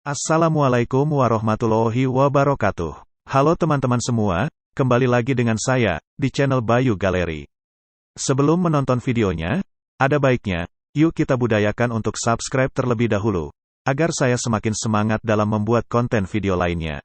Assalamualaikum warahmatullahi wabarakatuh. Halo teman-teman semua, kembali lagi dengan saya, di channel Bayu Galeri. Sebelum menonton videonya, ada baiknya, yuk kita budayakan untuk subscribe terlebih dahulu, agar saya semakin semangat dalam membuat konten video lainnya.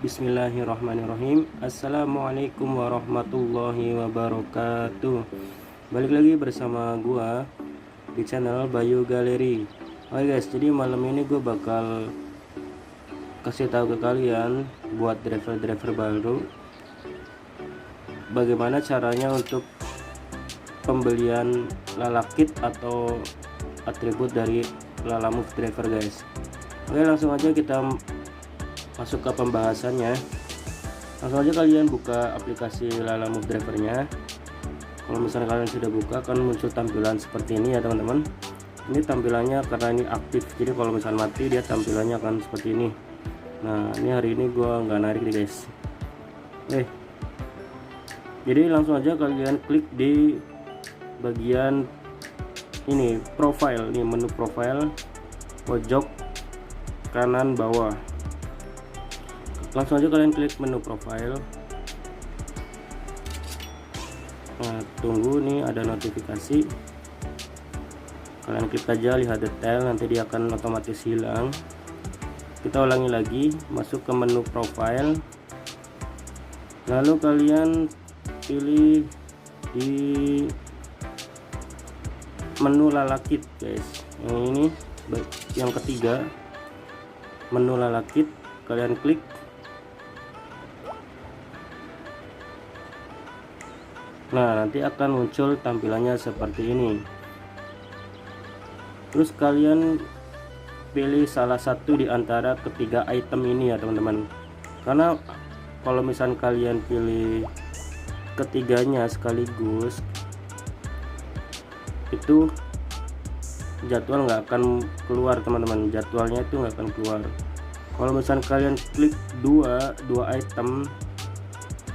Bismillahirrahmanirrahim. Assalamualaikum warahmatullahi wabarakatuh. Balik lagi bersama gua di channel Bayu Galeri. Oke guys, jadi malam ini gue bakal kasih tahu ke kalian buat driver-driver baru bagaimana caranya untuk pembelian Lalamove atau atribut dari Lalamove driver guys. Oke, langsung aja kita masuk ke pembahasannya. Langsung aja kalian buka aplikasi Lalamove drivernya. Kalau misalnya kalian sudah buka, akan muncul tampilan seperti ini ya teman-teman. Ini tampilannya karena ini aktif, jadi kalau misalnya mati dia tampilannya akan seperti ini. Nah, ini hari ini gua nggak narik nih guys. Jadi langsung aja kalian klik di bagian ini profile, nih menu profile pojok kanan bawah. Langsung aja kalian klik menu profile. Nah, tunggu nih ada notifikasi. Kalian klik aja lihat detail, nanti dia akan otomatis hilang. Kita ulangi lagi, masuk ke menu profile. Lalu kalian pilih di menu Lalamove guys. Yang ini yang ketiga, menu Lalamove, kalian klik. Nah, nanti akan muncul tampilannya seperti ini. Terus kalian pilih salah satu di antara ketiga item ini ya teman-teman. Karena kalau misalnya kalian pilih ketiganya sekaligus, itu jadwal nggak akan keluar teman-teman. Jadwalnya itu nggak akan keluar. Kalau misalnya kalian klik dua item,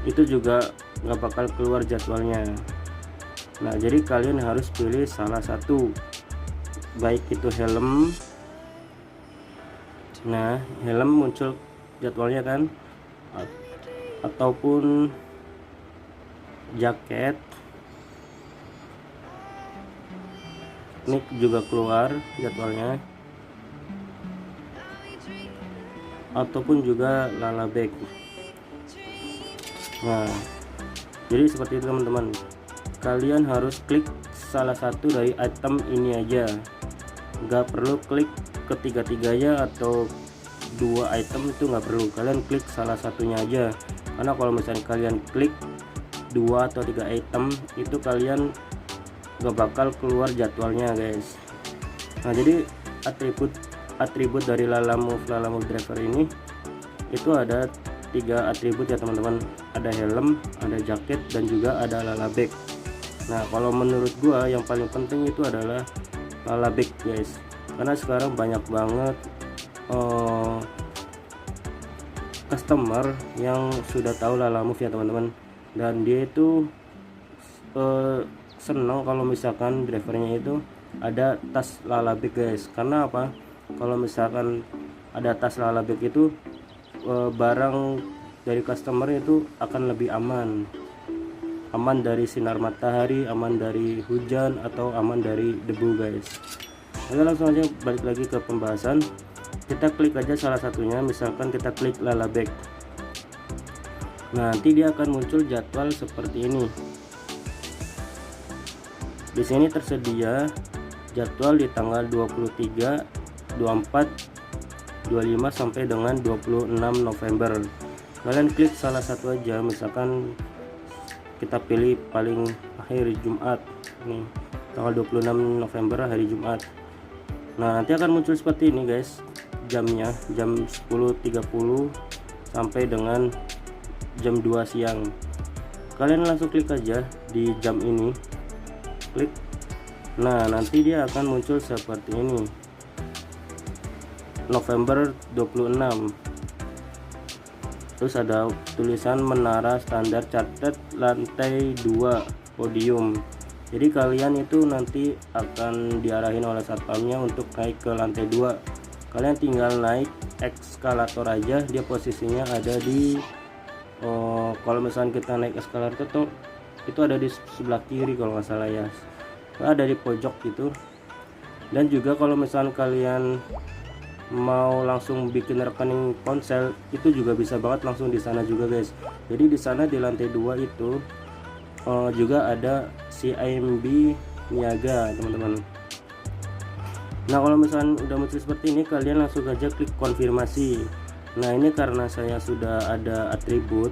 itu juga nggak bakal keluar jadwalnya. Nah, jadi kalian harus pilih salah satu, baik itu helm. Nah, helm muncul jadwalnya kan, ataupun jaket, ini juga keluar jadwalnya, ataupun juga Lalamove. Nah, jadi seperti itu teman-teman. Kalian harus klik salah satu dari item ini aja, nggak perlu klik ketiga-tiganya atau dua item, itu nggak perlu. Kalian klik salah satunya aja, karena kalau misalnya kalian klik dua atau tiga item, itu kalian nggak bakal keluar jadwalnya guys. Nah, jadi atribut dari Lalamove driver ini itu ada tiga atribut ya teman-teman. Ada helm, ada jaket, dan juga ada Lalamove. Nah, kalau menurut gua yang paling penting itu adalah Lalamove guys, karena sekarang banyak banget customer yang sudah tahu Lalamove ya teman-teman, dan dia itu senang kalau misalkan drivernya itu ada tas Lalamove guys. Karena apa? Kalau misalkan ada tas Lalamove itu barang dari customer itu akan lebih aman dari sinar matahari, aman dari hujan, atau aman dari debu guys. Oke, langsung aja balik lagi ke pembahasan. Kita klik aja salah satunya, misalkan kita klik Lalamove. Nah, nanti dia akan muncul jadwal seperti ini. Di sini tersedia jadwal di tanggal 23, 24, 25 sampai dengan 26 November. Kalian klik salah satu aja, misalkan kita pilih paling akhir Jumat nih, tanggal 26 November hari Jumat. Nah, nanti akan muncul seperti ini guys, jamnya jam 10.30 sampai dengan jam 2 siang. Kalian langsung klik aja di jam ini, klik. Nah, nanti dia akan muncul seperti ini, November 26. Terus ada tulisan menara standar catat lantai 2 podium. Jadi kalian itu nanti akan diarahin oleh satpamnya untuk naik ke lantai 2. Kalian tinggal naik eskalator aja, dia posisinya ada di kalau misalnya kita naik eskalator tuh itu ada di sebelah kiri kalau nggak salah ya, ada di pojok gitu. Dan juga kalau misalnya kalian mau langsung bikin rekening ponsel, itu juga bisa banget langsung di sana juga guys. Jadi di sana di lantai 2 itu juga ada CIMB Niaga teman-teman. Nah, kalau misalnya udah muncul seperti ini, kalian langsung aja klik konfirmasi. Nah, ini karena saya sudah ada atribut,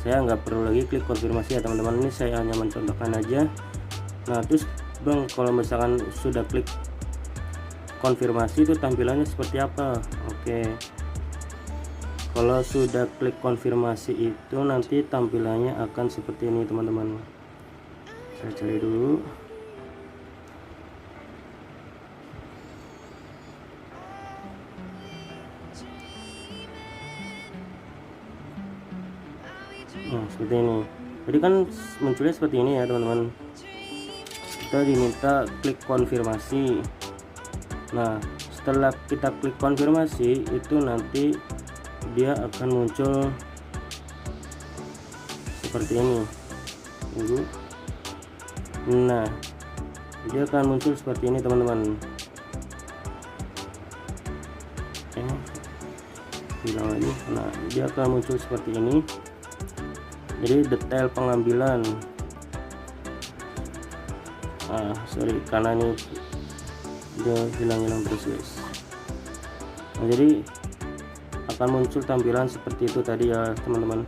saya nggak perlu lagi klik konfirmasi ya teman-teman. Ini saya hanya mencontohkan aja. Nah, terus bang, kalau misalkan sudah klik konfirmasi itu tampilannya seperti apa? Oke, kalau sudah klik konfirmasi itu nanti tampilannya akan seperti ini teman-teman. Saya cari dulu. Nah, seperti ini. Jadi kan munculnya seperti ini ya teman-teman. Kita diminta klik konfirmasi. Nah, setelah kita klik konfirmasi itu nanti dia akan muncul seperti ini. Tunggu. Nah, dia akan muncul seperti ini teman-teman. Bilang lagi. Nah, dia akan muncul seperti ini. Jadi detail pengambilan, sorry karena ini dia hilang-hilang terus guys. Nah, jadi akan muncul tampilan seperti itu tadi ya teman-teman.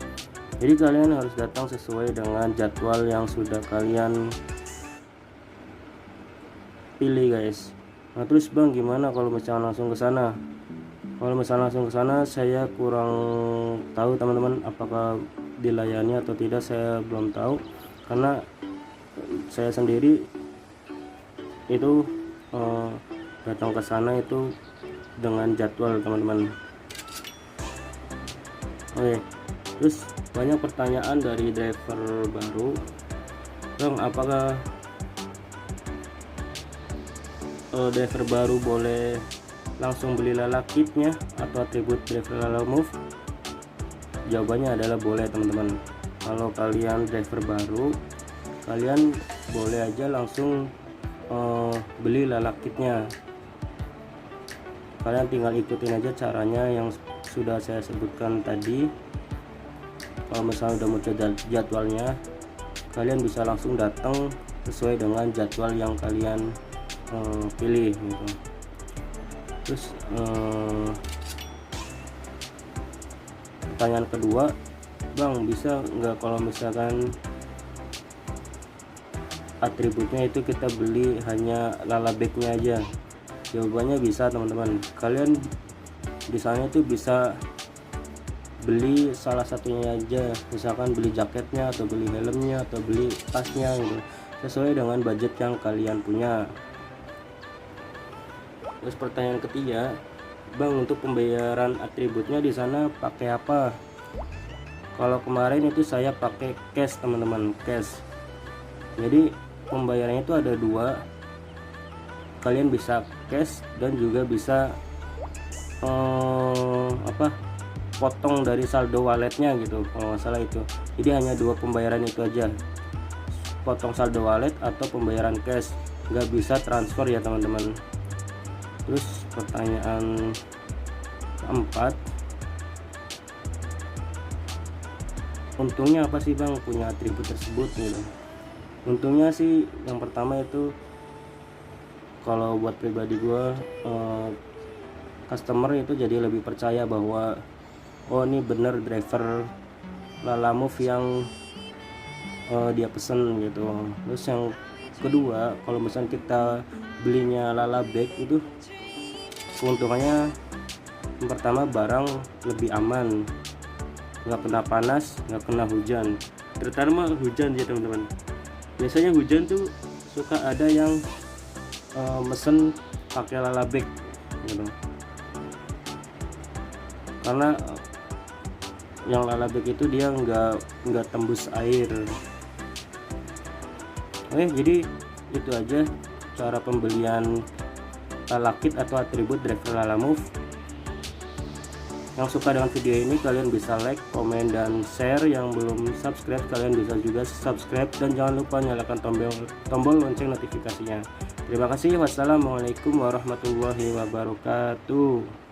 Jadi kalian harus datang sesuai dengan jadwal yang sudah kalian pilih guys. Nah, terus bang gimana kalau misalnya langsung ke sana? Kalau misalnya langsung ke sana saya kurang tahu teman-teman, apakah dilayani atau tidak saya belum tahu, karena saya sendiri itu datang ke sana itu dengan jadwal teman-teman. Oke, terus banyak pertanyaan dari driver baru, bang apakah driver baru boleh langsung beli Lala kitnya atau atribut driver Lala Move? Jawabannya adalah boleh teman-teman. Kalau kalian driver baru, kalian boleh aja langsung beli Lala kitnya. Kalian tinggal ikutin aja caranya yang sudah saya sebutkan tadi. Kalau misalnya udah muncul jadwalnya, kalian bisa langsung datang sesuai dengan jadwal yang kalian pilih gitu. Terus pertanyaan kedua, bang bisa nggak kalau misalkan atributnya itu kita beli hanya Lala bagnya aja? Jawabannya bisa teman-teman. Kalian di sana itu bisa beli salah satunya aja, misalkan beli jaketnya atau beli helmnya atau beli tasnya gitu, sesuai dengan budget yang kalian punya. Terus pertanyaan ketiga, bang untuk pembayaran atributnya di sana pakai apa? Kalau kemarin itu saya pakai cash teman-teman, cash. Jadi pembayarannya itu ada dua, kalian bisa cash dan juga bisa potong dari saldo walletnya gitu kalau nggak salah itu. Jadi hanya dua pembayaran itu aja, potong saldo wallet atau pembayaran cash, nggak bisa transfer ya teman-teman. Terus pertanyaan keempat, untungnya apa sih bang punya atribut tersebut gitu? Untungnya sih yang pertama itu, kalau buat pribadi gue, customer itu jadi lebih percaya bahwa oh ini bener driver Lala Move yang dia pesen gitu. Terus yang kedua, kalau misalnya kita belinya Lala bag itu, keuntungannya yang pertama barang lebih aman, nggak kena panas, nggak kena hujan, terutama hujan ya teman-teman. Biasanya hujan tuh suka ada yang mesen pakai lalabek gitu, karena yang lalabek itu dia nggak tembus air. Oke, jadi itu aja cara pembelian Lalakit atau atribut driver Lalamove. Yang suka dengan video ini kalian bisa like, komen, dan share. Yang belum subscribe kalian bisa juga subscribe, dan jangan lupa nyalakan tombol lonceng notifikasinya. Terima kasih. Wassalamualaikum warahmatullahi wabarakatuh.